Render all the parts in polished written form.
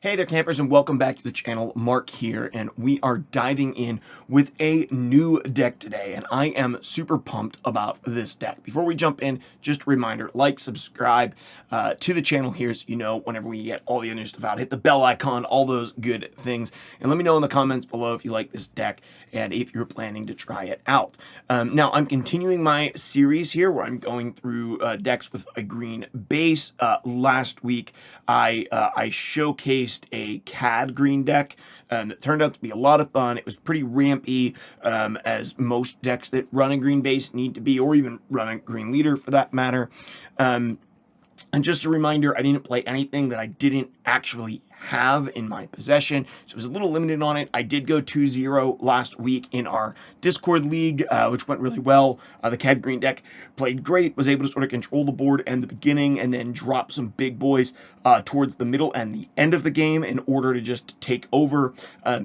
Hey there campers and welcome back to the channel. Mark here, and we are diving in with a new deck today, and I am super pumped about this deck. Before we jump in, just a reminder, like, subscribe to the channel here so you know whenever we get all the other stuff out. Hit the bell icon, all those good things, and let me know in the comments below if you like this deck and if you're planning to try it out. Now, I'm continuing my series here where I'm going through decks with a green base. Last week, I showcased a CAD green deck that turned out to be a lot of fun. It was pretty rampy, as most decks that run a green base need to be, or even run a green leader for that matter. And just a reminder, I didn't play anything that I didn't actually have in my possession, so I was a little limited on it. I did go 2-0 last week in our Discord League, which went really well. The CAD Green deck played great, was able to sort of control the board in the beginning and then drop some big boys towards the middle and the end of the game in order to just take over.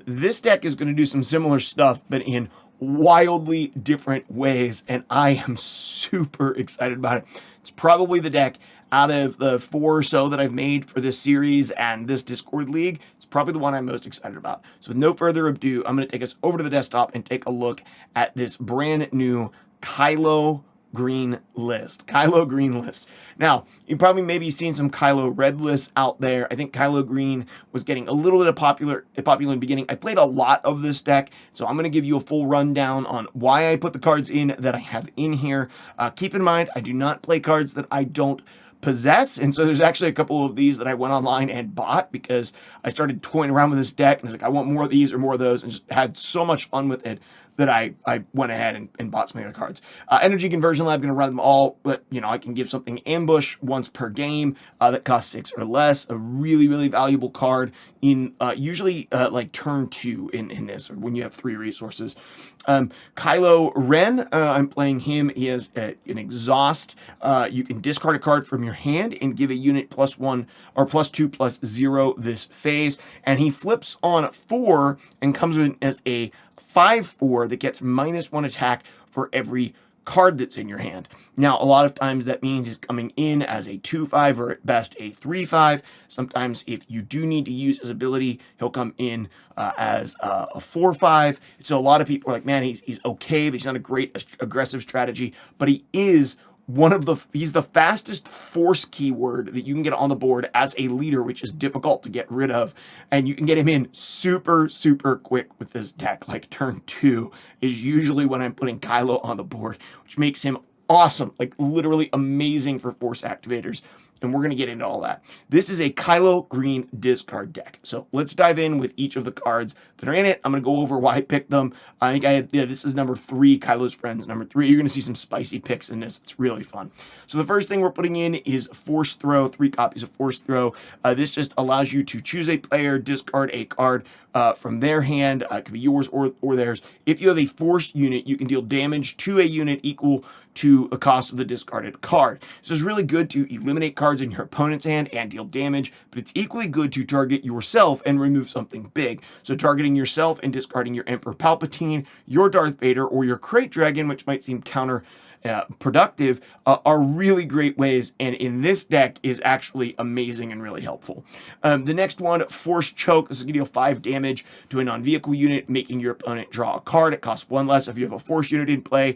This deck is going to do some similar stuff, but in wildly different ways, and I am super excited about it. It's probably the deck out of the 4 or so that I've made for this series and this Discord League, it's probably the one I'm most excited about. So with no further ado, I'm going to take us over to the desktop and take a look at this brand new Kylo green list. Kylo green list. Now, you probably maybe seen some Kylo red lists out there. I think Kylo green was getting a little bit of popular in the beginning. I played a lot of this deck, so I'm going to give you a full rundown on why I put the cards in that I have in here. Keep in mind, I do not play cards that I don't possess, and so there's actually a couple of these that I went online and bought because I started toying around with this deck and I was like, I want more of these or more of those, and just had so much fun with it that I went ahead and bought some other cards. Energy Conversion Lab, going to run them all, but I can give something ambush once per game that costs 6 or less. A really valuable card in usually like turn 2 in this, or when you have 3 resources. Kylo Ren, I'm playing him. He has an exhaust. You can discard a card from your hand and give a unit +1 or +2/+0 this phase, and he flips on 4 and comes in as a 5/4 that gets -1 attack for every card that's in your hand. Now, a lot of times that means he's coming in as a 2/5 or at best a 3/5. Sometimes if you do need to use his ability, he'll come in as a 4/5. So a lot of people are like, man, he's okay, but he's not a great aggressive strategy, but he is he's the fastest force keyword that you can get on the board as a leader, which is difficult to get rid of. And you can get him in super quick with this deck. Like turn 2 is usually when I'm putting Kylo on the board, which makes him awesome, like literally amazing for force activators. And we're going to get into all that. This is a Kylo green discard deck. So let's dive in with each of the cards that are in it. I'm going to go over why I picked them. I think this is number 3, Kylo's Friends, number 3. You're going to see some spicy picks in this. It's really fun. So the first thing we're putting in is Force Throw, 3 copies of Force Throw. This just allows you to choose a player, discard a card from their hand. It could be yours or theirs. If you have a force unit, you can deal damage to a unit equal to the cost of the discarded card. So it's really good to eliminate cards in your opponent's hand and deal damage, but it's equally good to target yourself and remove something big. So targeting yourself and discarding your Emperor Palpatine, your Darth Vader, or your Crate Dragon, which might seem productive, are really great ways, and in this deck is actually amazing and really helpful. The next one, Force Choke. This is going to deal 5 damage to a non-vehicle unit, making your opponent draw a card. It costs 1 less if you have a force unit in play.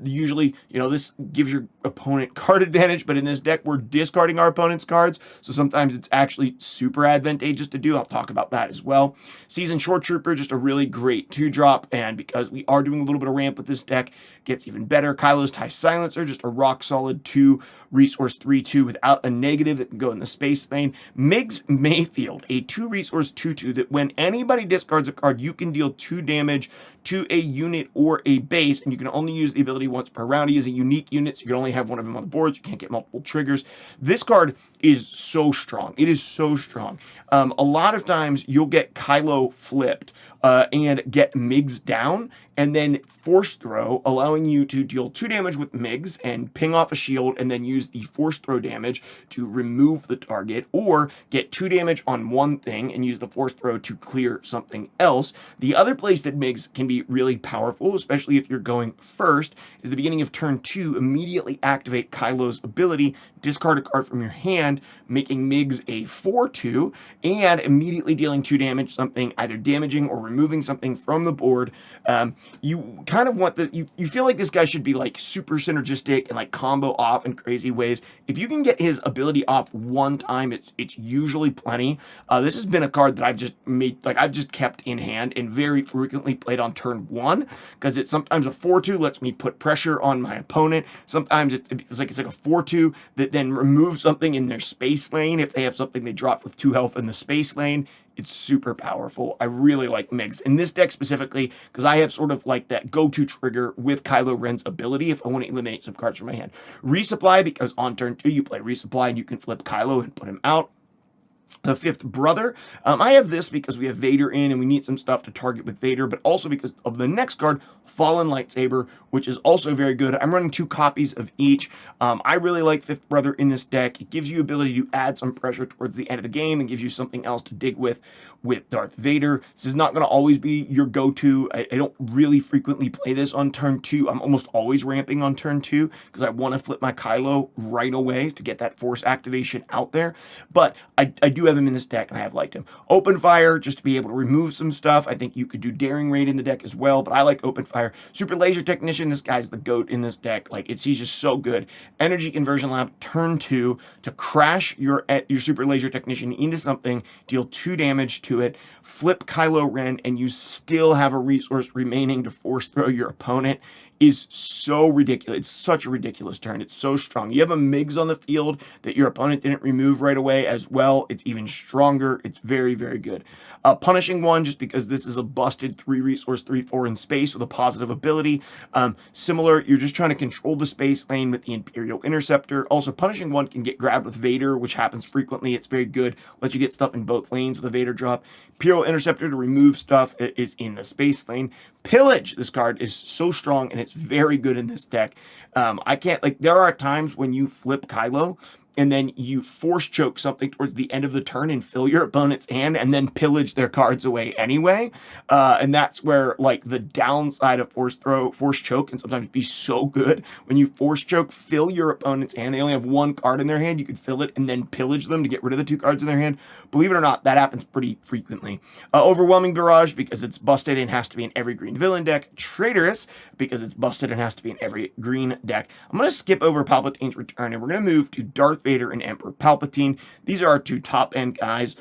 Usually, this gives your opponent card advantage, but in this deck, we're discarding our opponent's cards, so sometimes it's actually super advantageous to do. I'll talk about that as well. Seasoned Short Trooper, just a really great 2-drop, and because we are doing a little bit of ramp with this deck, gets even better. Kylo's TIE Silencer, just a rock-solid 2 resource 3/2 without a negative that can go in the space lane. Migs Mayfield, a 2 resource 2/2 that when anybody discards a card, you can deal 2 damage to a unit or a base, and you can only use the ability once per round. He is a unique unit, so you can only have one of them on the board. So you can't get multiple triggers. This card is so strong. It is so strong. A lot of times you'll get Kylo flipped and get Migs down, and then force throw, allowing you to deal 2 damage with MIGs and ping off a shield, and then use the force throw damage to remove the target, or get 2 damage on one thing and use the force throw to clear something else. The other place that MIGs can be really powerful, especially if you're going first, is the beginning of turn 2. Immediately activate Kylo's ability, discard a card from your hand, making MIGs a 4/2, and immediately dealing 2 damage, something either damaging or removing something from the board. You kind of want you feel like this guy should be like super synergistic and like combo off in crazy ways. If you can get his ability off one time, it's usually plenty. This has been a card that I've just kept in hand and very frequently played on turn 1, because it's sometimes a 4/2 lets me put pressure on my opponent. Sometimes it's like a 4/2 that then removes something in their space lane if they have something they dropped with 2 health in the space lane. It's super powerful. I really like MIGs in this deck specifically because I have sort of like that go-to trigger with Kylo Ren's ability if I want to eliminate some cards from my hand. Resupply, because on turn 2 you play Resupply and you can flip Kylo and put him out. The Fifth Brother. I have this because we have Vader in and we need some stuff to target with Vader, but also because of the next card, Fallen Lightsaber, which is also very good. I'm running 2 copies of each. I really like Fifth Brother in this deck. It gives you ability to add some pressure towards the end of the game and gives you something else to dig with Darth Vader. This is not going to always be your go-to. I don't really frequently play this on turn 2. I'm almost always ramping on turn 2 because I want to flip my Kylo right away to get that force activation out there. But I do have him in this deck and I have liked him. Open Fire, just to be able to remove some stuff. I think you could do Daring Raid in the deck as well, but I like Open Fire. Super Laser Technician, this guy's the GOAT in this deck. Like, he's just so good. Energy Conversion Lab, turn 2, to crash your Super Laser Technician into something, deal 2 damage to it, flip Kylo Ren, and you still have a resource remaining to force throw your opponent, is so ridiculous. It's such a ridiculous turn. It's so strong. You have a MIGs on the field that your opponent didn't remove right away as well. It's even stronger. It's very, very good. Punishing One, just because this is a busted 3 resource, 3/4 in space with a positive ability. Similar, you're just trying to control the space lane with the Imperial Interceptor. Also, Punishing One can get grabbed with Vader, which happens frequently. It's very good. Lets you get stuff in both lanes with a Vader drop. Imperial Interceptor to remove stuff is in the space lane. Pillage, this card is so strong and it's very good in this deck. There are times when you flip Kylo and then you force choke something towards the end of the turn and fill your opponent's hand and then pillage their cards away anyway. And that's where like the downside of force choke can sometimes be so good. When you force choke, fill your opponent's hand. They only have 1 card in their hand. You could fill it and then pillage them to get rid of the 2 cards in their hand. Believe it or not, that happens pretty frequently. Overwhelming Barrage, because it's busted and has to be in every green villain deck. Traitorous, because it's busted and has to be in every green deck. I'm going to skip over Palpatine's Return and we're going to move to Darth Vader and Emperor Palpatine. These are our 2 top-end guys,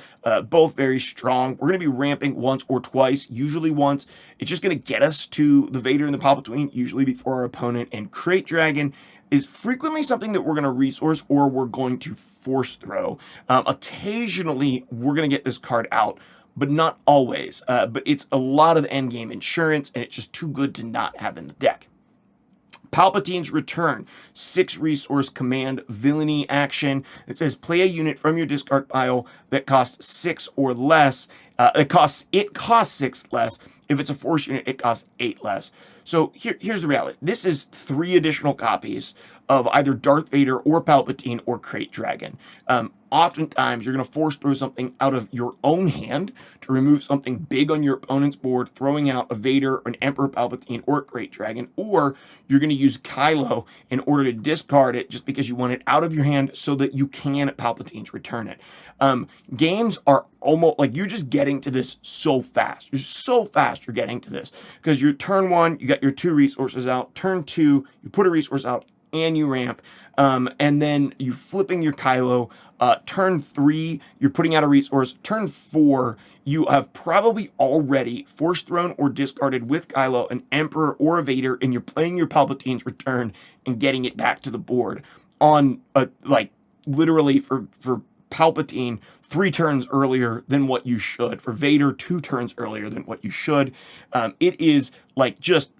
both very strong. We're going to be ramping once or twice, usually once. It's just going to get us to the Vader and the Palpatine, usually before our opponent. And Crate Dragon is frequently something that we're going to resource or we're going to force throw. Occasionally, we're going to get this card out, but not always. But it's a lot of endgame insurance, and it's just too good to not have in the deck. Palpatine's Return, 6 resource command villainy action. It says play a unit from your discard pile that costs 6 or less. It costs 6 less. If it's a force unit, it costs 8 less. So here's the reality. This is 3 additional copies of either Darth Vader or Palpatine or Crate Dragon. Oftentimes, you're going to force throw something out of your own hand to remove something big on your opponent's board, throwing out a Vader, an Emperor Palpatine, or a Crate Dragon, or you're going to use Kylo in order to discard it just because you want it out of your hand so that you can Palpatine's Return it. Games are almost like you're just getting to this so fast. You're so fast you're getting to this because your turn 1, you got your 2 resources out. Turn 2, you put a resource out and you ramp. And then you flipping your Kylo. Turn 3, you're putting out a resource. Turn 4, you have probably already force thrown or discarded with Kylo an Emperor or a Vader, and you're playing your Palpatine's Return and getting it back to the board on literally for Palpatine 3 turns earlier than what you should. For Vader, 2 turns earlier than what you should. It is like just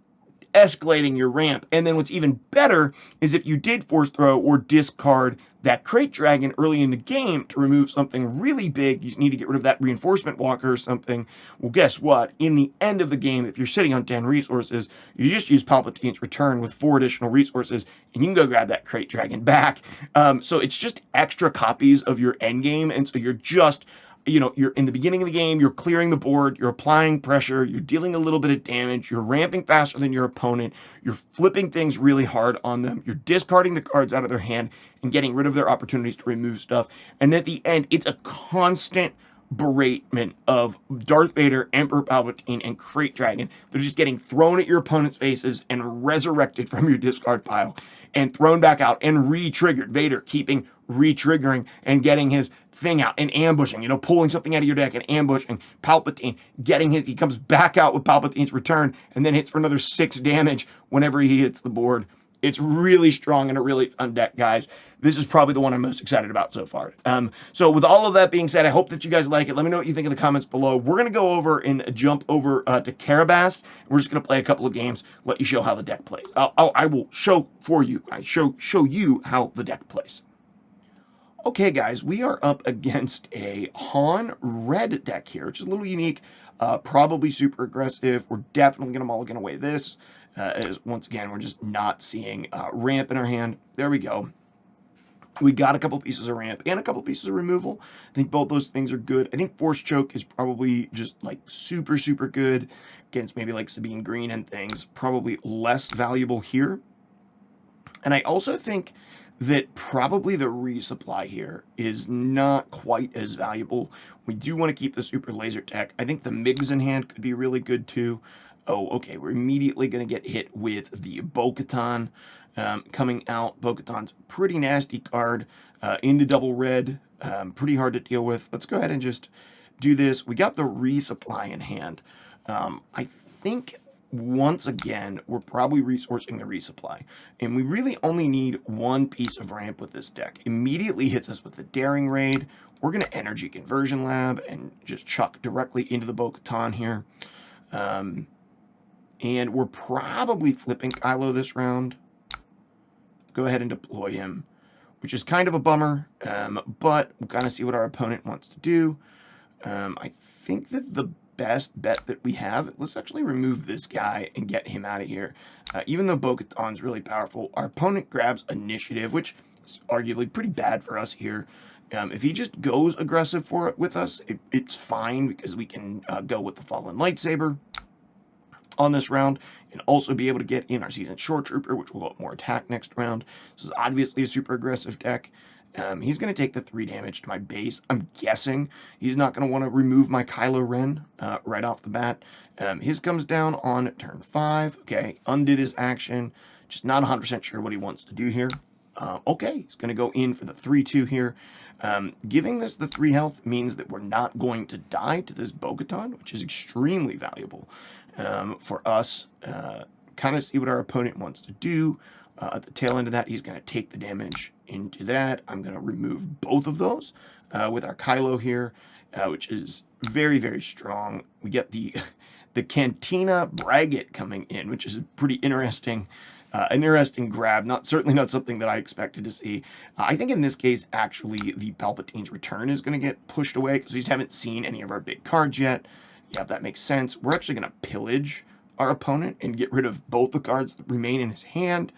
escalating your ramp. And then what's even better is if you did force throw or discard that crate dragon early in the game to remove something really big, you need to get rid of that reinforcement walker or something. Well, guess what? In the end of the game, if you're sitting on 10 resources, you just use Palpatine's return with 4 additional resources, and you can go grab that crate dragon back. So it's just extra copies of your end game, and so you're just, you're in the beginning of the game, you're clearing the board, you're applying pressure, you're dealing a little bit of damage, you're ramping faster than your opponent, you're flipping things really hard on them, you're discarding the cards out of their hand and getting rid of their opportunities to remove stuff. And at the end, it's a constant beratement of Darth Vader, Emperor Palpatine, and Crate Dragon. They're just getting thrown at your opponent's faces and resurrected from your discard pile and thrown back out and re-triggered. Vader keeping re-triggering and getting his thing out and ambushing, pulling something out of your deck and ambushing. Palpatine getting hit. He comes back out with Palpatine's return and then hits for another 6 damage whenever he hits the board. It's really strong and a really fun deck, guys. This is probably the one I'm most excited about so far. So with all of that being said, I hope that you guys like it. Let me know what you think in the comments below. We're going to go over and jump over to Karabast. We're just going to play a couple of games, let you show how the deck plays. I will show for you. Show you how the deck plays. Okay, guys, we are up against a Han red deck here, which is a little unique, probably super aggressive. We're definitely going to mulligan away this, as once again, we're just not seeing ramp in our hand. There we go. We got a couple pieces of ramp and a couple pieces of removal. I think both those things are good. I think Force Choke is probably just like super, super good against maybe like Sabine Green and things. Probably less valuable here. And I also think that probably the resupply here is not quite as valuable. We do want to keep the super laser tech. I think the MiGs in hand could be really good too. Oh, okay, we're immediately going to get hit with the Bo-Katan coming out. Bo-Katan's a pretty nasty card in the double red, pretty hard to deal with. Let's go ahead and just do this. We got the resupply in hand. I think once again, we're probably resourcing the resupply. And we really only need one piece of ramp with this deck. Immediately hits us with the Daring Raid. We're going to Energy Conversion Lab and just chuck directly into the Bo-Katan here. And we're probably flipping Kylo this round. Go ahead and deploy him, which is kind of a bummer, but we'll kind of see what our opponent wants to do. I think that the best bet that we have, let's actually remove this guy and get him out of here. Even though Bo-Katan's really powerful, our opponent grabs initiative, which is arguably pretty bad for us here. If he just goes aggressive for it with us, it's fine because we can go with the Fallen Lightsaber on this round and also be able to get in our Seasoned Shore Trooper, which will go more attack next round. This is obviously a super aggressive deck. He's going to take the 3 damage to my base. I'm guessing he's not going to want to remove my Kylo Ren right off the bat. His comes down on turn 5. Okay, undid his action. Just not 100% sure what he wants to do here. Okay, he's going to go in for the 3-2 here. Giving this the 3 health means that we're not going to die to this Bo-Katan, which is extremely valuable for us. Kind of see what our opponent wants to do. At the tail end of that, he's going to take the damage into that. I'm going to remove both of those with our Kylo here, which is very, very strong. We get the Cantina Braggot coming in, which is a pretty interesting grab. Certainly not something that I expected to see. I think in this case, actually, the Palpatine's return is going to get pushed away because we just haven't seen any of our big cards yet. Yeah, that makes sense. We're actually going to pillage our opponent and get rid of both the cards that remain in his hand.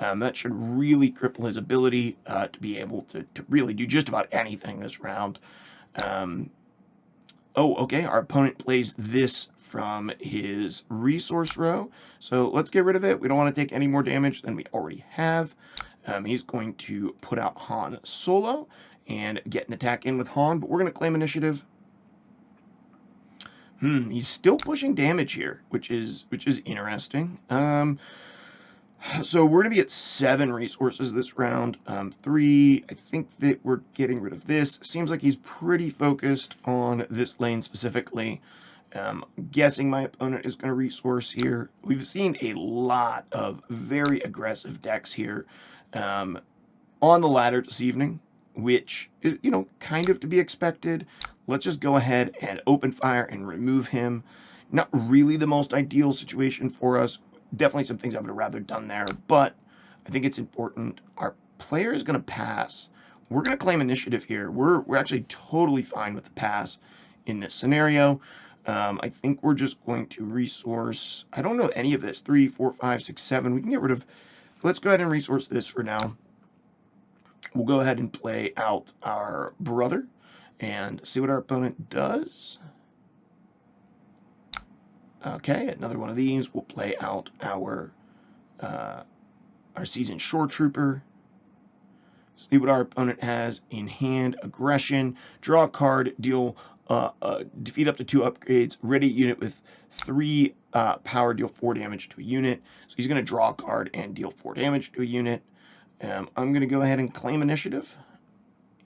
That should really cripple his ability to be able to really do just about anything this round. Okay, our opponent plays this from his resource row. So let's get rid of it. We don't want to take any more damage than we already have. He's going to put out Han Solo and get an attack in with Han, but we're going to claim initiative. He's still pushing damage here, which is interesting. So we're going to be at 7 resources this round. 3, I think that we're getting rid of this. Seems like he's pretty focused on this lane specifically. Guessing my opponent is going to resource here. We've seen a lot of very aggressive decks here on the ladder this evening, which is, kind of to be expected. Let's just go ahead and open fire and remove him. Not really the most ideal situation for us. definitely some things I would have rather done there, but I think it's important. Our player is going to pass. We're going to claim initiative here. We're actually totally fine with the pass in this scenario. I think we're just going to resource. I don't know any of this. 3, 4, 5, 6, 7. We can get rid of. Let's go ahead and resource this for now. We'll go ahead and play out our brother and see what our opponent does. Okay, another one of these. We'll play out our seasoned shore trooper. See what our opponent has in hand. Aggression. Draw a card. Deal. Defeat up to 2 upgrades. Ready unit with 3 power. Deal 4 damage to a unit. So he's going to draw a card and deal 4 damage to a unit. I'm going to go ahead and claim initiative.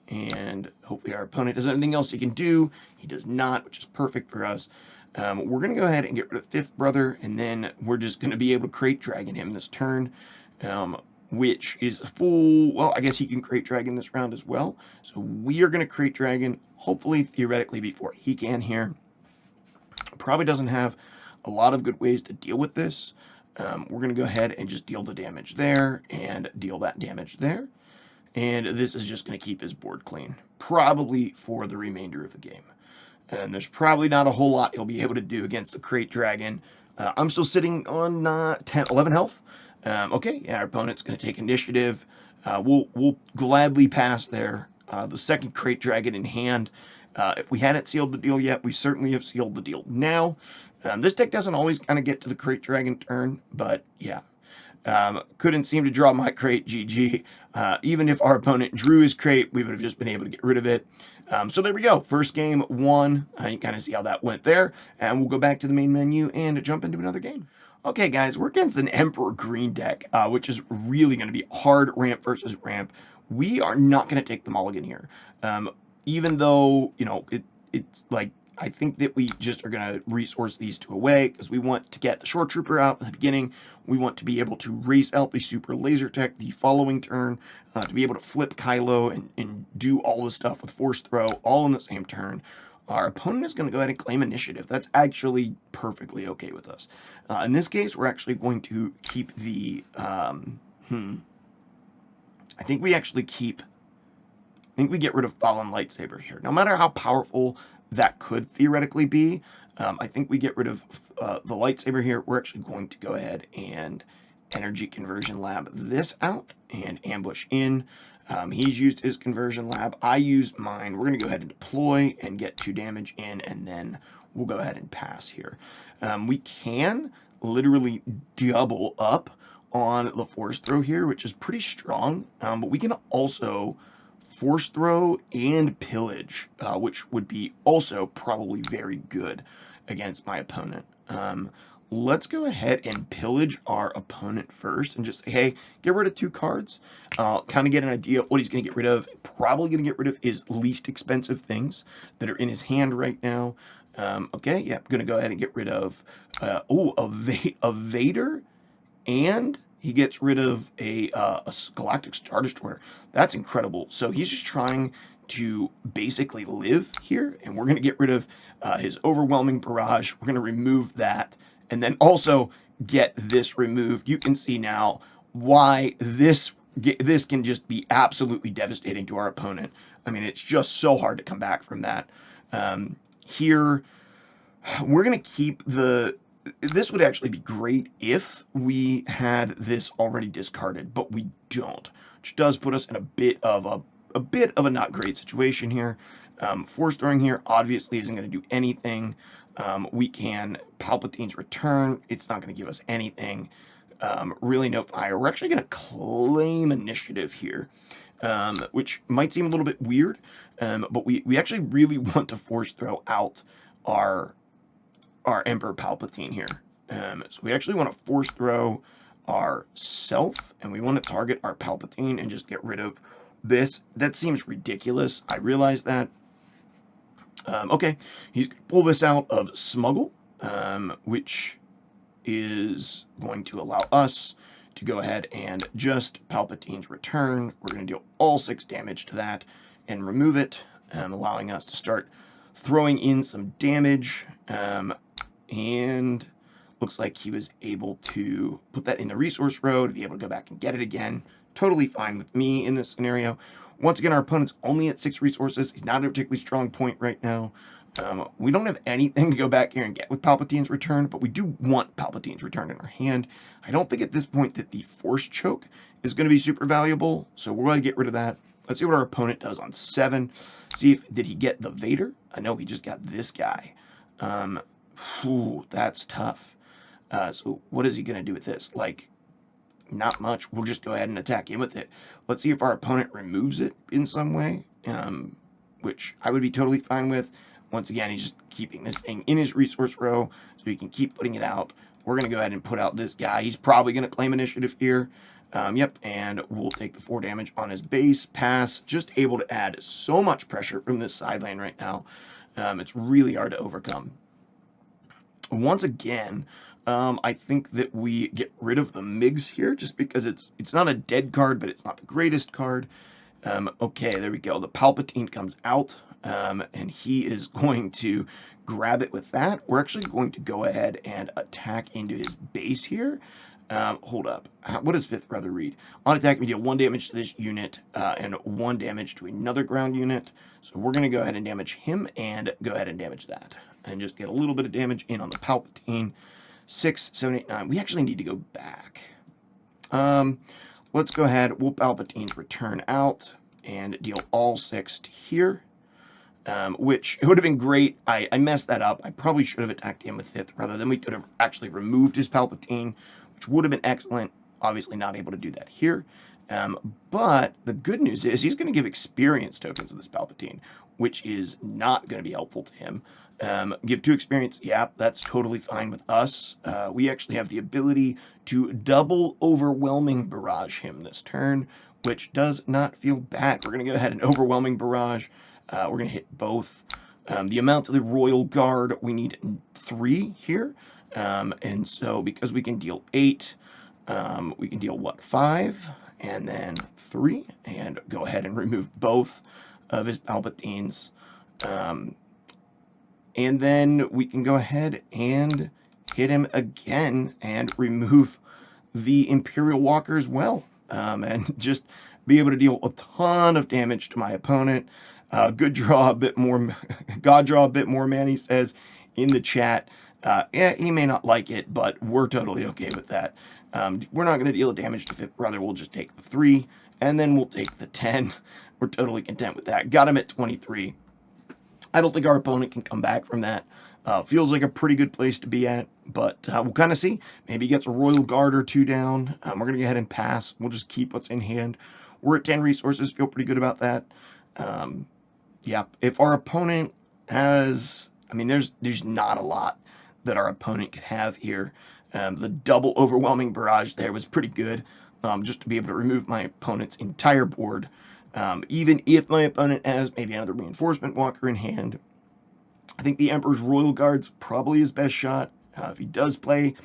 And hopefully our opponent does anything else he can do. He does not, which is perfect for us. We're going to go ahead and get rid of 5th brother. And then we're just going to be able to crate dragon him this turn. Which is a full, well, I guess he can crate dragon this round as well. So we are going to crate dragon, hopefully, theoretically, before he can here. Probably doesn't have a lot of good ways to deal with this. We're going to go ahead and just deal the damage there and deal that damage there. And this is just going to keep his board clean, probably for the remainder of the game. And there's probably not a whole lot he'll be able to do against the crate dragon. I'm still sitting on 11 health. Okay, yeah, our opponent's going to take initiative. We'll gladly pass there. The second crate dragon in hand. If we hadn't sealed the deal yet, we certainly have sealed the deal now. This deck doesn't always kind of get to the crate dragon turn, but yeah. Couldn't seem to draw my crate, GG. Even if our opponent drew his crate, we would have just been able to get rid of it. So there we go. First game won. You kind of see how that went there. And we'll go back to the main menu and jump into another game. Okay, guys, we're against an Emperor Green deck, which is really going to be hard ramp versus ramp. We are not going to take the mulligan here. Even though, you know, it's like, I think that we just are going to resource these 2 away because we want to get the short trooper out at the beginning. We want to be able to race out the super laser tech the following turn, to be able to flip Kylo and do all the stuff with force throw all in the same turn. Our opponent is going to go ahead and claim initiative. That's actually perfectly okay with us. In this case, we're actually going to keep the... I think we actually keep... I think we get rid of Fallen Lightsaber here. No matter how powerful that could theoretically be, I think we get rid of the lightsaber here. We're actually going to go ahead and Energy Conversion Lab this out and ambush in. He's used his conversion lab. I used mine. We're going to go ahead and deploy and get 2 damage in, and then we'll go ahead and pass here. We can literally double up on the force throw here, which is pretty strong, but we can also force throw and pillage, which would be also probably very good against my opponent. Let's go ahead and pillage our opponent first and just say, hey, get rid of 2 cards. Kind of get an idea of what he's going to get rid of. Probably going to get rid of his least expensive things that are in his hand right now. Okay, yeah, I'm going to go ahead and get rid of, a Vader, and he gets rid of a Galactic Star Destroyer. That's incredible. So he's just trying to basically live here, and we're going to get rid of his overwhelming barrage. We're going to remove that. And then also get this removed. You can see now why this can just be absolutely devastating to our opponent. I mean, it's just so hard to come back from that. Here, we're going to keep the... This would actually be great if we had this already discarded, but we don't, which does put us in a bit of a not great situation here. Force throwing here obviously isn't going to do anything. We can Palpatine's return. It's not going to give us anything. Really no fire. We're actually going to claim initiative here, which might seem a little bit weird, but we actually really want to force throw out our Emperor Palpatine here. So we actually want to force throw ourself, and we want to target our Palpatine and just get rid of this. That seems ridiculous. I realize that. Okay, he's going to pull this out of Smuggle, which is going to allow us to go ahead and just Palpatine's return. We're going to deal all 6 damage to that and remove it, allowing us to start throwing in some damage. And Looks like he was able to put that in the resource row to be able to go back and get it again. Totally fine with me in this scenario. Once again, our opponent's only at 6 resources. He's not at a particularly strong point right now. We don't have anything to go back here and get with Palpatine's return, but we do want Palpatine's return in our hand. I don't think at this point that the Force Choke is going to be super valuable, so we're going to get rid of that. Let's see what our opponent does on 7. See if, did he get the Vader? I know he just got this guy. That's tough. So what is he going to do with this? Like, not much. We'll just go ahead and attack him with it. Let's see if our opponent removes it in some way, which I would be totally fine with. Once again, he's just keeping this thing in his resource row so he can keep putting it out. We're going to go ahead and put out this guy. He's probably going to claim initiative here. Yep, and we'll take the 4 damage on his base. Pass. Just able to add so much pressure from this side lane right now. It's really hard to overcome. Once again, I think that we get rid of the MiGs here just because it's not a dead card, but it's not the greatest card. Okay, there we go. The Palpatine comes out, and he is going to grab it with that. We're actually going to go ahead and attack into his base here. Hold up. What does 5th Brother read? On attack, we deal 1 damage to this unit and 1 damage to another ground unit. So we're going to go ahead and damage him and go ahead and damage that. And just get a little bit of damage in on the Palpatine. 6, 7, 8, 9. We actually need to go back. Let's go ahead. We'll Palpatine's return out and deal all 6 to here. Which it would have been great. I messed that up. I probably should have attacked him with 5th rather than we could have actually removed his Palpatine, which would have been excellent. Obviously not able to do that here. But the good news is he's going to give experience tokens to this Palpatine, which is not going to be helpful to him. Give 2 experience. Yeah, that's totally fine with us. We actually have the ability to double overwhelming barrage him this turn, which does not feel bad. We're going to go ahead and overwhelming barrage. We're going to hit both. The amount of the Royal Guard, we need 3 here. And so because we can deal 8, we can deal, what, 5? And then 3. And go ahead and remove both of his Palpatines. And then we can go ahead and hit him again and remove the Imperial Walker as well. And just be able to deal a ton of damage to my opponent. Good draw, a bit more. God draw a bit more, man, he says in the chat. Yeah, he may not like it, but we're totally okay with that. We're not going to deal damage to 5th Brother. We'll just take the 3, and then we'll take the 10. We're totally content with that. Got him at 23. I don't think our opponent can come back from that. Feels like a pretty good place to be at, but we'll kind of see. Maybe he gets a Royal Guard or 2 down. We're going to go ahead and pass. We'll just keep what's in hand. We're at 10 resources. Feel pretty good about that. Yeah, if our opponent has... I mean, there's not a lot that our opponent could have here. The double overwhelming barrage there was pretty good, just to be able to remove my opponent's entire board. Even if my opponent has maybe another reinforcement walker in hand, I think the Emperor's Royal Guard's probably his best shot. If he does play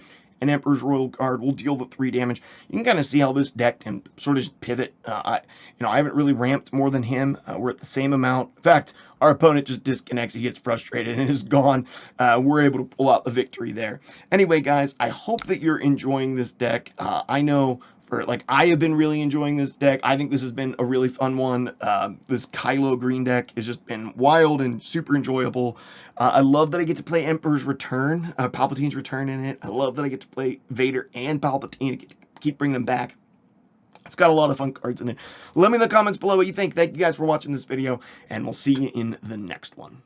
an Emperor's Royal Guard, we'll deal the 3 damage. You can kind of see how this deck can sort of pivot. I haven't really ramped more than him. We're at the same amount. In fact, our opponent just disconnects. He gets frustrated and is gone. We're able to pull out the victory there. Anyway, guys, I hope that you're enjoying this deck. I know I have been really enjoying this deck. I think this has been a really fun one. This Kylo green deck has just been wild and super enjoyable. I love that I get to play Emperor's Return, Palpatine's Return in it. I love that I get to play Vader and Palpatine. I get to keep bringing them back. It's got a lot of fun cards in it. Let me in the comments below what you think. Thank you guys for watching this video, and we'll see you in the next one.